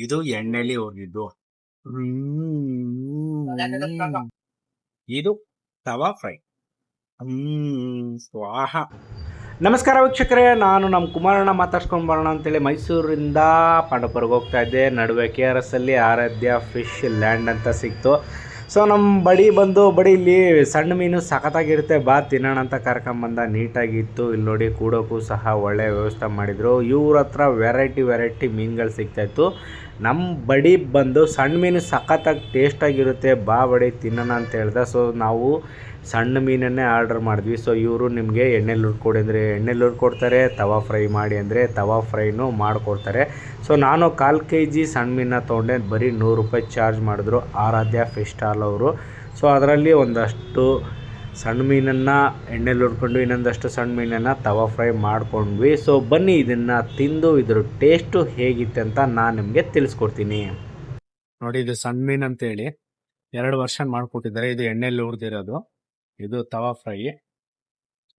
ಇದು ಎಣ್ಣೆಲಿ ಹೋಗಿದ್ದು. ಇದು ತವಾ ಫ್ರೈ. ಸ್ವಾಹ. ನಮಸ್ಕಾರ ವೀಕ್ಷಕರೇ, ನಾನು ನಮ್ಮ ಕುಮಾರಣ್ಣ ಮಾತಾಡ್ಸ್ಕೊಂಡು ಬರೋಣ ಅಂತೇಳಿ ಮೈಸೂರಿಂದ ಪಾಂಡವಪುರಕ್ಕೆ ಹೋಗ್ತಾ ಇದ್ದೆ. ನಡುವೆ KRS ಅಲ್ಲಿ ಆರಾಧ್ಯ ಫಿಶ್ ಲ್ಯಾಂಡ್ ಅಂತ ಸಿಕ್ತು. ಸೊ ನಮ್ಮ ಬಡಿ ಇಲ್ಲಿ ಸಣ್ಣ ಮೀನು ಸಖತ್ತಾಗಿರುತ್ತೆ, ಬಾ ತಿನ್ನೋಣ ಅಂತ ಕರ್ಕೊಂಬಂದ. ನೀಟಾಗಿತ್ತು. ಇಲ್ಲಿ ನೋಡಿ ಕೂಡೋಕ್ಕೂ ಸಹ ಒಳ್ಳೆ ವ್ಯವಸ್ಥೆ ಮಾಡಿದರು. ಇವ್ರ ಹತ್ರ ವೆರೈಟಿ ಮೀನುಗಳು ಸಿಗ್ತಾಯಿತ್ತು. ನಮ್ಮ ಬಡಿ ಬಂದು ಸಣ್ಣ ಮೀನು ಸಖತ್ತಾಗಿ ಟೇಸ್ಟಾಗಿರುತ್ತೆ, ಬಾ ಬಡಿ ತಿನ್ನೋಣ ಅಂತ ಹೇಳ್ದೆ. ಸೊ ನಾವು ಸಣ್ಣ ಮೀನನ್ನೇ ಆರ್ಡರ್ ಮಾಡಿದ್ವಿ. ಸೊ ಇವರು ನಿಮಗೆ ಎಣ್ಣೆಲಿ ಹುರ್ಕೊಡಿ ಅಂದರೆ ಎಣ್ಣೆಲಿ ಹುರ್ಕೊಡ್ತಾರೆ, ತವಾ ಫ್ರೈ ಮಾಡಿ ಅಂದರೆ ತವಾ ಫ್ರೈನೂ ಮಾಡಿಕೊಡ್ತಾರೆ. ಸೊ ನಾನು 1/4 kg ಸಣ್ಣ ಮೀನನ್ನ ತೊಗೊಂಡೆ. ಬರೀ 100 ರೂಪಾಯಿ ಚಾರ್ಜ್ ಮಾಡಿದ್ರು ಆರಾಧ್ಯ ಫಿಶ್ ಸ್ಟಾಲ್ ಅವರು. ಸೊ ಅದರಲ್ಲಿ ಒಂದಷ್ಟು ಸಣ್ಣ ಮೀನನ್ನು ಎಣ್ಣೆಲಿ ಹುರ್ಕೊಂಡು ಇನ್ನೊಂದಷ್ಟು ಸಣ್ಣ ಮೀನನ್ನು ತವಾ ಫ್ರೈ ಮಾಡ್ಕೊಂಡ್ವಿ. ಸೊ ಬನ್ನಿ ಇದನ್ನು ತಿಂದು ಇದ್ರ ಟೇಸ್ಟು ಹೇಗಿತ್ತು ಅಂತ ನಾನು ನಿಮಗೆ ತಿಳಿಸ್ಕೊಡ್ತೀನಿ. ನೋಡಿ, ಇದು ಸಣ್ಣ ಮೀನು ಅಂತೇಳಿ 2 ವರ್ಷನ್ ಮಾಡಿಕೊಟ್ಟಿದ್ದಾರೆ. ಇದು ಎಣ್ಣೆಲಿ ಹುರಿದಿರೋದು. ಇದು ತವಾ ಫ್ರೈ.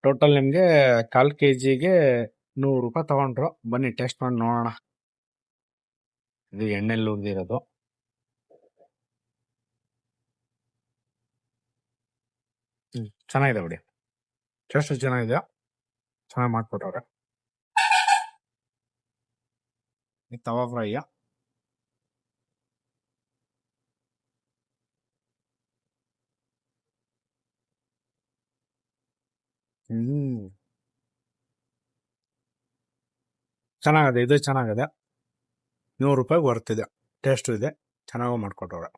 ಟೋಟಲ್ ನಿಮಗೆ 1/4 kgಗೆ 100 ರೂಪಾಯಿ ತಗೊಂಡ್ರು. ಬನ್ನಿ ಟೇಸ್ಟ್ ಮಾಡಿ ನೋಡೋಣ. ಇದು ಎಣ್ಣೆಲಿ ಹುರಿದಿರೋದು. ಚೆನ್ನಾಗಿದೆ ಬಿಡಿ, ಟೇಸ್ಟ್ ಚೆನ್ನಾಗಿದೆ, ಚೆನ್ನಾಗಿ ಮಾಡ್ಕೊಟ್ಟವ್ರೆ. ತವಾ ಫ್ರೈ ಚೆನ್ನಾಗಿದೆ. ಇದು ಚೆನ್ನಾಗಿದೆ, 100 ರೂಪಾಯಿಗೆ ಬರ್ತಿದೆ. ಟೇಸ್ಟು ಇದೆ, ಚೆನ್ನಾಗೂ ಮಾಡ್ಕೊಟ್ಟವ್ರೆ.